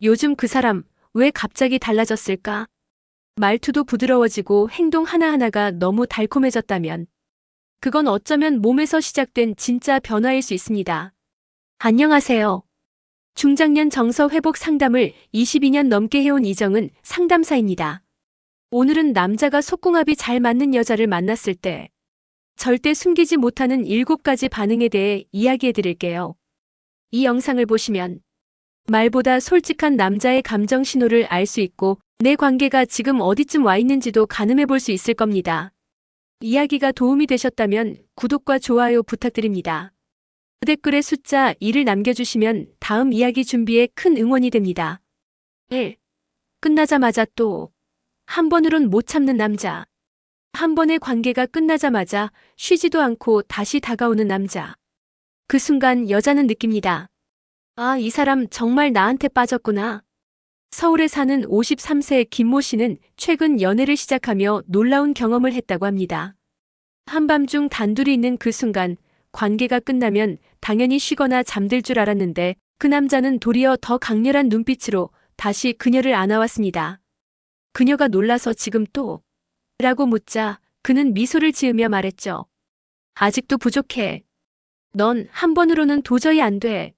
요즘 그 사람 왜 갑자기 달라졌을까? 말투도 부드러워지고 행동 하나하나가 너무 달콤해졌다면 그건 어쩌면 몸에서 시작된 진짜 변화일 수 있습니다. 안녕하세요. 중장년 정서 회복 상담을 22년 넘게 해온 이정은 상담사입니다. 오늘은 남자가 속궁합이 잘 맞는 여자를 만났을 때 절대 숨기지 못하는 7가지 반응에 대해 이야기해 드릴게요. 이 영상을 보시면 말보다 솔직한 남자의 감정 신호를 알 수 있고 내 관계가 지금 어디쯤 와 있는지도 가늠해 볼 수 있을 겁니다. 이야기가 도움이 되셨다면 구독과 좋아요 부탁드립니다. 댓글에 숫자 2를 남겨주시면 다음 이야기 준비에 큰 응원이 됩니다. 1. 끝나자마자 또 한 번으론 못 참는 남자. 한 번의 관계가 끝나자마자 쉬지도 않고 다시 다가오는 남자. 그 순간 여자는 느낍니다. 아, 이 사람 정말 나한테 빠졌구나. 서울에 사는 53세 김모 씨는 최근 연애를 시작하며 놀라운 경험을 했다고 합니다. 한밤중 단둘이 있는 그 순간 관계가 끝나면 당연히 쉬거나 잠들 줄 알았는데 그 남자는 도리어 더 강렬한 눈빛으로 다시 그녀를 안아왔습니다. 그녀가 놀라서 지금 또? 라고 묻자 그는 미소를 지으며 말했죠. 아직도 부족해. 넌 한 번으로는 도저히 안 돼.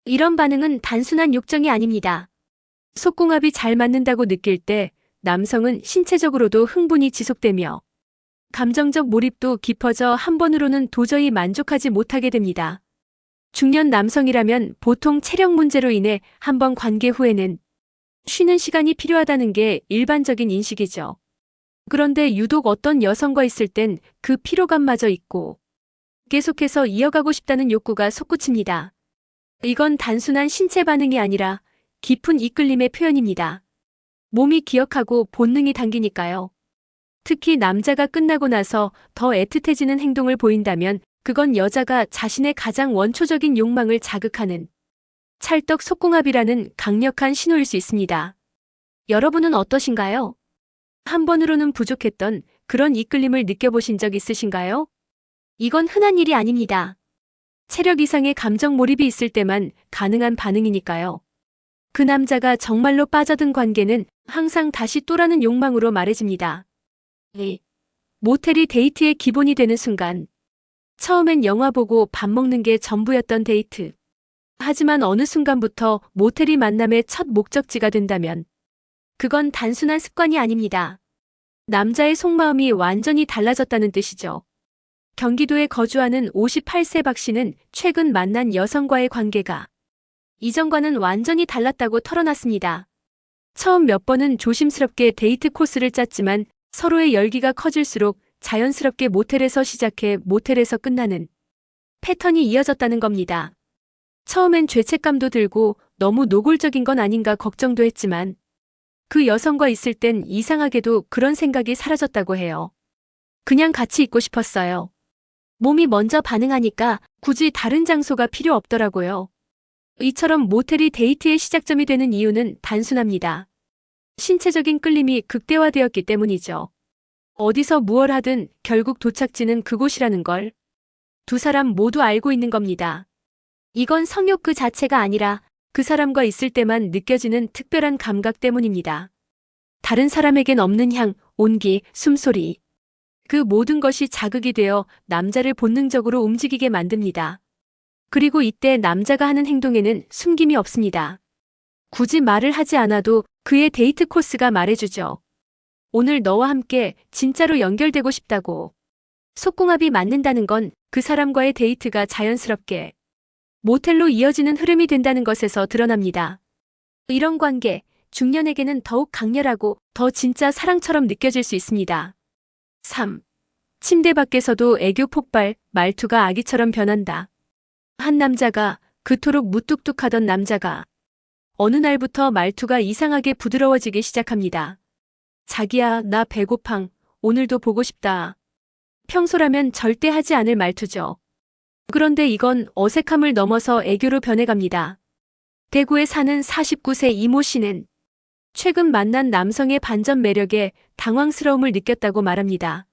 이런 반응은 단순한 욕정이 아닙니다. 속궁합이 잘 맞는다고 느낄 때 남성은 신체적으로도 흥분이 지속되며 감정적 몰입도 깊어져 한 번으로는 도저히 만족하지 못하게 됩니다. 중년 남성이라면 보통 체력 문제로 인해 한 번 관계 후에는 쉬는 시간이 필요하다는 게 일반적인 인식이죠. 그런데 유독 어떤 여성과 있을 땐 그 피로감마저 있고 계속해서 이어가고 싶다는 욕구가 솟구칩니다. 이건 단순한 신체 반응이 아니라 깊은 이끌림의 표현입니다. 몸이 기억하고 본능이 당기니까요. 특히 남자가 끝나고 나서 더 애틋해지는 행동을 보인다면 그건 여자가 자신의 가장 원초적인 욕망을 자극하는 찰떡 속궁합이라는 강력한 신호일 수 있습니다. 여러분은 어떠신가요? 한 번으로는 부족했던 그런 이끌림을 느껴보신 적 있으신가요? 이건 흔한 일이 아닙니다. 체력 이상의 감정 몰입이 있을 때만 가능한 반응이니까요. 그 남자가 정말로 빠져든 관계는 항상 다시 또라는 욕망으로 말해집니다. 2. 모텔이 데이트의 기본이 되는 순간. 처음엔 영화 보고 밥 먹는 게 전부였던 데이트. 하지만 어느 순간부터 모텔이 만남의 첫 목적지가 된다면 그건 단순한 습관이 아닙니다. 남자의 속마음이 완전히 달라졌다는 뜻이죠. 경기도에 거주하는 58세 박 씨는 최근 만난 여성과의 관계가 이전과는 완전히 달랐다고 털어놨습니다. 처음 몇 번은 조심스럽게 데이트 코스를 짰지만 서로의 열기가 커질수록 자연스럽게 모텔에서 시작해 모텔에서 끝나는 패턴이 이어졌다는 겁니다. 처음엔 죄책감도 들고 너무 노골적인 건 아닌가 걱정도 했지만 그 여성과 있을 땐 이상하게도 그런 생각이 사라졌다고 해요. 그냥 같이 있고 싶었어요. 몸이 먼저 반응하니까 굳이 다른 장소가 필요 없더라고요. 이처럼 모텔이 데이트의 시작점이 되는 이유는 단순합니다. 신체적인 끌림이 극대화되었기 때문이죠. 어디서 무얼 하든 결국 도착지는 그곳이라는 걸 두 사람 모두 알고 있는 겁니다. 이건 성욕 그 자체가 아니라 그 사람과 있을 때만 느껴지는 특별한 감각 때문입니다. 다른 사람에겐 없는 향, 온기, 숨소리. 그 모든 것이 자극이 되어 남자를 본능적으로 움직이게 만듭니다. 그리고 이때 남자가 하는 행동에는 숨김이 없습니다. 굳이 말을 하지 않아도 그의 데이트 코스가 말해주죠. 오늘 너와 함께 진짜로 연결되고 싶다고. 속궁합이 맞는다는 건 그 사람과의 데이트가 자연스럽게 모텔로 이어지는 흐름이 된다는 것에서 드러납니다. 이런 관계, 중년에게는 더욱 강렬하고 더 진짜 사랑처럼 느껴질 수 있습니다. 3. 침대 밖에서도 애교 폭발, 말투가 아기처럼 변한다. 한 남자가 그토록 무뚝뚝하던 남자가 어느 날부터 말투가 이상하게 부드러워지기 시작합니다. 자기야, 나 배고팡. 오늘도 보고 싶다. 평소라면 절대 하지 않을 말투죠. 그런데 이건 어색함을 넘어서 애교로 변해갑니다. 대구에 사는 49세 이모 씨는 최근 만난 남성의 반전 매력에 당황스러움을 느꼈다고 말합니다.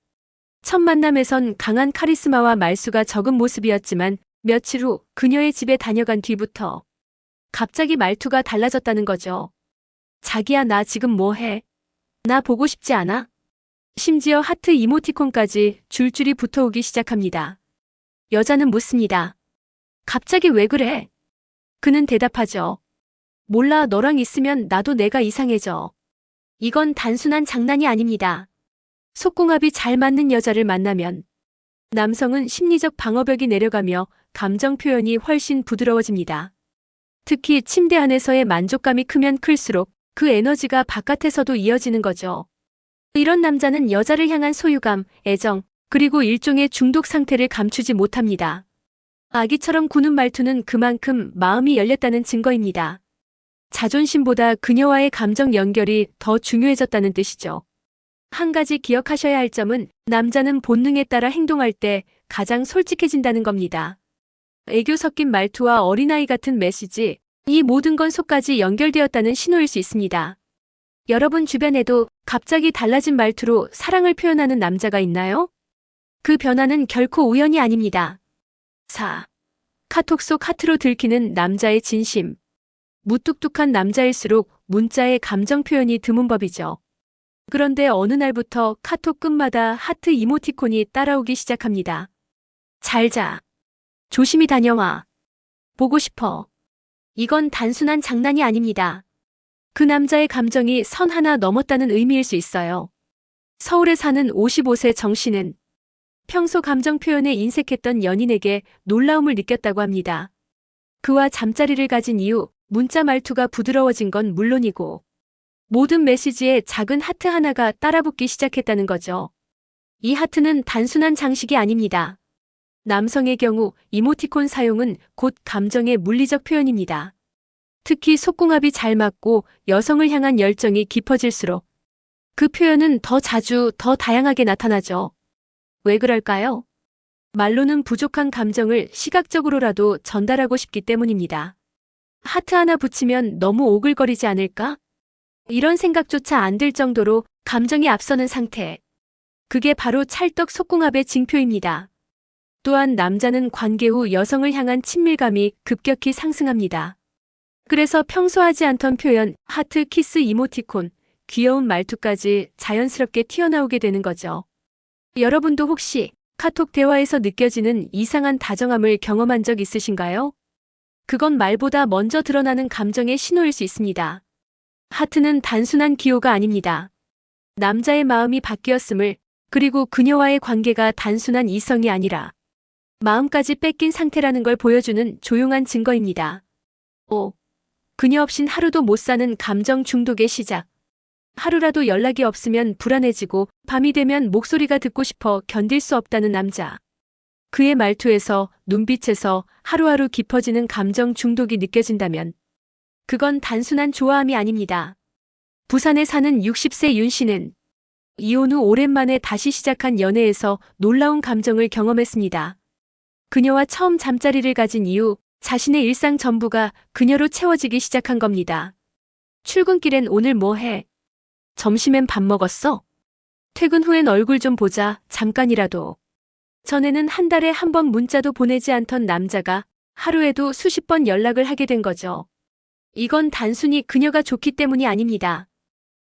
첫 만남에선 강한 카리스마와 말수가 적은 모습이었지만 며칠 후 그녀의 집에 다녀간 뒤부터 갑자기 말투가 달라졌다는 거죠. 자기야, 나 지금 뭐 해? 나 보고 싶지 않아? 심지어 하트 이모티콘까지 줄줄이 붙어오기 시작합니다. 여자는 묻습니다. 갑자기 왜 그래? 그는 대답하죠. 몰라, 너랑 있으면 나도 내가 이상해져. 이건 단순한 장난이 아닙니다. 속궁합이 잘 맞는 여자를 만나면 남성은 심리적 방어벽이 내려가며 감정 표현이 훨씬 부드러워집니다. 특히 침대 안에서의 만족감이 크면 클수록 그 에너지가 바깥에서도 이어지는 거죠. 이런 남자는 여자를 향한 소유감, 애정, 그리고 일종의 중독 상태를 감추지 못합니다. 아기처럼 구는 말투는 그만큼 마음이 열렸다는 증거입니다. 자존심보다 그녀와의 감정 연결이 더 중요해졌다는 뜻이죠. 한 가지 기억하셔야 할 점은 남자는 본능에 따라 행동할 때 가장 솔직해진다는 겁니다. 애교 섞인 말투와 어린아이 같은 메시지, 이 모든 건 속까지 연결되었다는 신호일 수 있습니다. 여러분 주변에도 갑자기 달라진 말투로 사랑을 표현하는 남자가 있나요? 그 변화는 결코 우연이 아닙니다. 4. 카톡 속 하트로 들키는 남자의 진심. 무뚝뚝한 남자일수록 문자의 감정 표현이 드문 법이죠. 그런데 어느 날부터 카톡 끝마다 하트 이모티콘이 따라오기 시작합니다. 잘 자. 조심히 다녀와. 보고 싶어. 이건 단순한 장난이 아닙니다. 그 남자의 감정이 선 하나 넘었다는 의미일 수 있어요. 서울에 사는 55세 정 씨는 평소 감정 표현에 인색했던 연인에게 놀라움을 느꼈다고 합니다. 그와 잠자리를 가진 이후 문자 말투가 부드러워진 건 물론이고 모든 메시지에 작은 하트 하나가 따라붙기 시작했다는 거죠. 이 하트는 단순한 장식이 아닙니다. 남성의 경우 이모티콘 사용은 곧 감정의 물리적 표현입니다. 특히 속궁합이 잘 맞고 여성을 향한 열정이 깊어질수록 그 표현은 더 자주, 더 다양하게 나타나죠. 왜 그럴까요? 말로는 부족한 감정을 시각적으로라도 전달하고 싶기 때문입니다. 하트 하나 붙이면 너무 오글거리지 않을까? 이런 생각조차 안 들 정도로 감정이 앞서는 상태. 그게 바로 찰떡 속궁합의 징표입니다. 또한 남자는 관계 후 여성을 향한 친밀감이 급격히 상승합니다. 그래서 평소 하지 않던 표현, 하트, 키스, 이모티콘, 귀여운 말투까지 자연스럽게 튀어나오게 되는 거죠. 여러분도 혹시 카톡 대화에서 느껴지는 이상한 다정함을 경험한 적 있으신가요? 그건 말보다 먼저 드러나는 감정의 신호일 수 있습니다. 하트는 단순한 기호가 아닙니다. 남자의 마음이 바뀌었음을, 그리고 그녀와의 관계가 단순한 이성이 아니라 마음까지 뺏긴 상태라는 걸 보여주는 조용한 증거입니다. 5. 그녀 없인 하루도 못 사는 감정 중독의 시작. 하루라도 연락이 없으면 불안해지고 밤이 되면 목소리가 듣고 싶어 견딜 수 없다는 남자. 그의 말투에서, 눈빛에서 하루하루 깊어지는 감정 중독이 느껴진다면 그건 단순한 좋아함이 아닙니다. 부산에 사는 60세 윤 씨는 이혼 후 오랜만에 다시 시작한 연애에서 놀라운 감정을 경험했습니다. 그녀와 처음 잠자리를 가진 이후 자신의 일상 전부가 그녀로 채워지기 시작한 겁니다. 출근길엔 오늘 뭐 해? 점심엔 밥 먹었어? 퇴근 후엔 얼굴 좀 보자, 잠깐이라도. 전에는 한 달에 한 번 문자도 보내지 않던 남자가 하루에도 수십 번 연락을 하게 된 거죠. 이건 단순히 그녀가 좋기 때문이 아닙니다.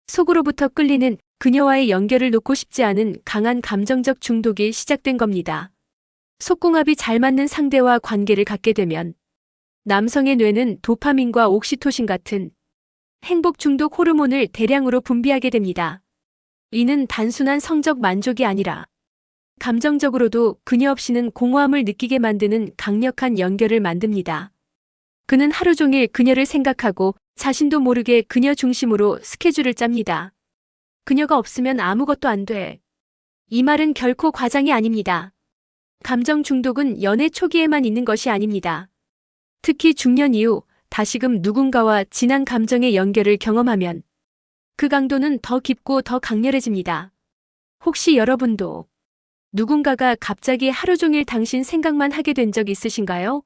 속으로부터 끌리는 그녀와의 연결을 놓고 싶지 않은 강한 감정적 중독이 시작된 겁니다. 속궁합이 잘 맞는 상대와 관계를 갖게 되면 남성의 뇌는 도파민과 옥시토신 같은 행복 중독 호르몬을 대량으로 분비하게 됩니다. 이는 단순한 성적 만족이 아니라 감정적으로도 그녀 없이는 공허함을 느끼게 만드는 강력한 연결을 만듭니다. 그는 하루 종일 그녀를 생각하고 자신도 모르게 그녀 중심으로 스케줄을 짭니다. 그녀가 없으면 아무것도 안 돼. 이 말은 결코 과장이 아닙니다. 감정 중독은 연애 초기에만 있는 것이 아닙니다. 특히 중년 이후 다시금 누군가와 진한 감정의 연결을 경험하면 그 강도는 더 깊고 더 강렬해집니다. 혹시 여러분도 누군가가 갑자기 하루 종일 당신 생각만 하게 된 적 있으신가요?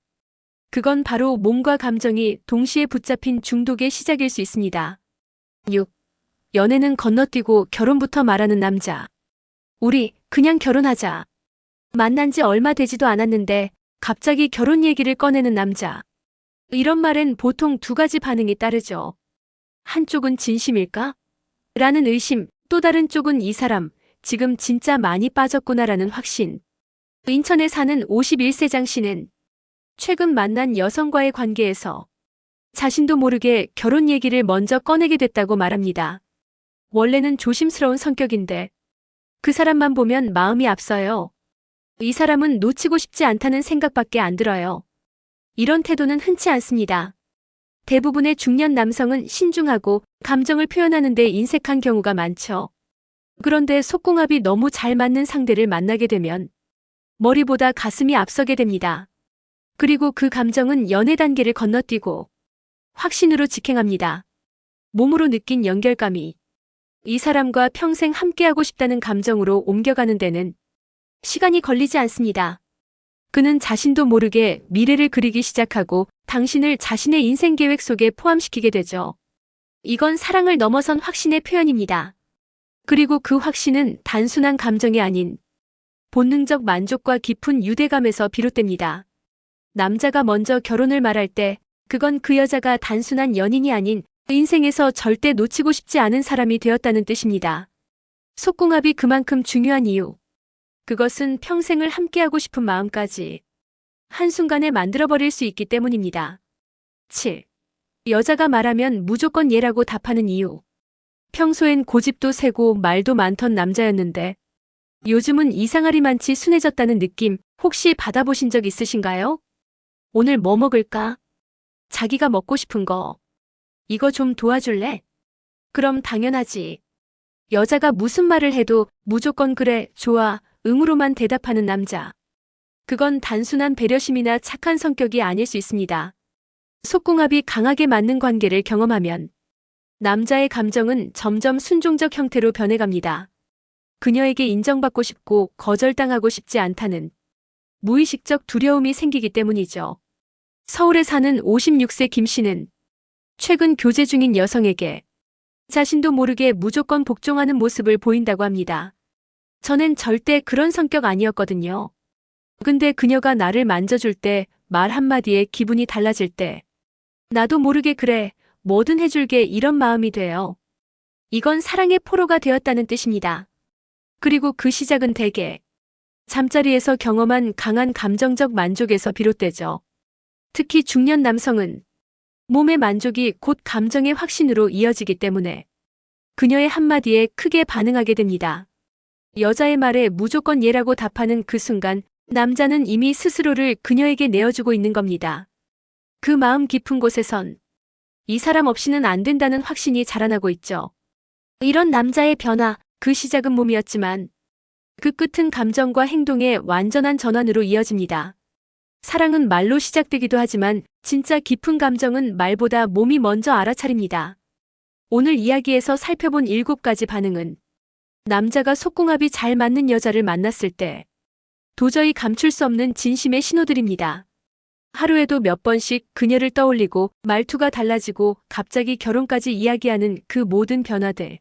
그건 바로 몸과 감정이 동시에 붙잡힌 중독의 시작일 수 있습니다. 6. 연애는 건너뛰고 결혼부터 말하는 남자. 우리 그냥 결혼하자. 만난 지 얼마 되지도 않았는데 갑자기 결혼 얘기를 꺼내는 남자. 이런 말엔 보통 두 가지 반응이 따르죠. 한쪽은 진심일까? 라는 의심, 또 다른 쪽은 이 사람, 지금 진짜 많이 빠졌구나라는 확신. 인천에 사는 51세 장 씨는 최근 만난 여성과의 관계에서 자신도 모르게 결혼 얘기를 먼저 꺼내게 됐다고 말합니다. 원래는 조심스러운 성격인데 그 사람만 보면 마음이 앞서요. 이 사람은 놓치고 싶지 않다는 생각밖에 안 들어요. 이런 태도는 흔치 않습니다. 대부분의 중년 남성은 신중하고 감정을 표현하는 데 인색한 경우가 많죠. 그런데 속궁합이 너무 잘 맞는 상대를 만나게 되면 머리보다 가슴이 앞서게 됩니다. 그리고 그 감정은 연애 단계를 건너뛰고 확신으로 직행합니다. 몸으로 느낀 연결감이 이 사람과 평생 함께하고 싶다는 감정으로 옮겨가는 데는 시간이 걸리지 않습니다. 그는 자신도 모르게 미래를 그리기 시작하고 당신을 자신의 인생 계획 속에 포함시키게 되죠. 이건 사랑을 넘어선 확신의 표현입니다. 그리고 그 확신은 단순한 감정이 아닌 본능적 만족과 깊은 유대감에서 비롯됩니다. 남자가 먼저 결혼을 말할 때 그건 그 여자가 단순한 연인이 아닌 인생에서 절대 놓치고 싶지 않은 사람이 되었다는 뜻입니다. 속궁합이 그만큼 중요한 이유. 그것은 평생을 함께하고 싶은 마음까지 한순간에 만들어버릴 수 있기 때문입니다. 7. 여자가 말하면 무조건 예라고 답하는 이유. 평소엔 고집도 세고 말도 많던 남자였는데 요즘은 이상하리만치 순해졌다는 느낌 혹시 받아보신 적 있으신가요? 오늘 뭐 먹을까? 자기가 먹고 싶은 거. 이거 좀 도와줄래? 그럼 당연하지. 여자가 무슨 말을 해도 무조건 그래, 좋아, 응으로만 대답하는 남자. 그건 단순한 배려심이나 착한 성격이 아닐 수 있습니다. 속궁합이 강하게 맞는 관계를 경험하면 남자의 감정은 점점 순종적 형태로 변해갑니다. 그녀에게 인정받고 싶고 거절당하고 싶지 않다는 무의식적 두려움이 생기기 때문이죠. 서울에 사는 56세 김 씨는 최근 교제 중인 여성에게 자신도 모르게 무조건 복종하는 모습을 보인다고 합니다. 저는 절대 그런 성격 아니었거든요. 근데 그녀가 나를 만져줄 때, 말 한마디에 기분이 달라질 때, 나도 모르게 그래, 뭐든 해줄게 이런 마음이 돼요. 이건 사랑의 포로가 되었다는 뜻입니다. 그리고 그 시작은 대개 잠자리에서 경험한 강한 감정적 만족에서 비롯되죠. 특히 중년 남성은 몸의 만족이 곧 감정의 확신으로 이어지기 때문에 그녀의 한마디에 크게 반응하게 됩니다. 여자의 말에 무조건 예라고 답하는 그 순간 남자는 이미 스스로를 그녀에게 내어주고 있는 겁니다. 그 마음 깊은 곳에선 이 사람 없이는 안 된다는 확신이 자라나고 있죠. 이런 남자의 변화, 그 시작은 몸이었지만 그 끝은 감정과 행동의 완전한 전환으로 이어집니다. 사랑은 말로 시작되기도 하지만 진짜 깊은 감정은 말보다 몸이 먼저 알아차립니다. 오늘 이야기에서 살펴본 7가지 반응은 남자가 속궁합이 잘 맞는 여자를 만났을 때 도저히 감출 수 없는 진심의 신호들입니다. 하루에도 몇 번씩 그녀를 떠올리고 말투가 달라지고 갑자기 결혼까지 이야기하는 그 모든 변화들.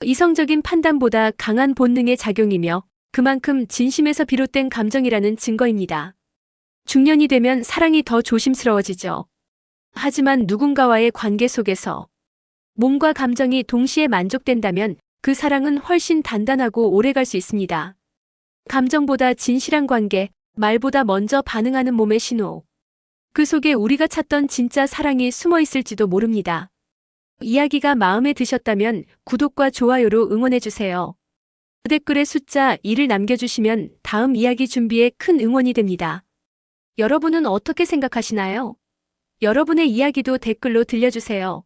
이성적인 판단보다 강한 본능의 작용이며 그만큼 진심에서 비롯된 감정이라는 증거입니다. 중년이 되면 사랑이 더 조심스러워지죠. 하지만 누군가와의 관계 속에서 몸과 감정이 동시에 만족된다면 그 사랑은 훨씬 단단하고 오래갈 수 있습니다. 감정보다 진실한 관계, 말보다 먼저 반응하는 몸의 신호. 그 속에 우리가 찾던 진짜 사랑이 숨어 있을지도 모릅니다. 이야기가 마음에 드셨다면 구독과 좋아요로 응원해주세요. 댓글에 숫자 2를 남겨주시면 다음 이야기 준비에 큰 응원이 됩니다. 여러분은 어떻게 생각하시나요? 여러분의 이야기도 댓글로 들려주세요.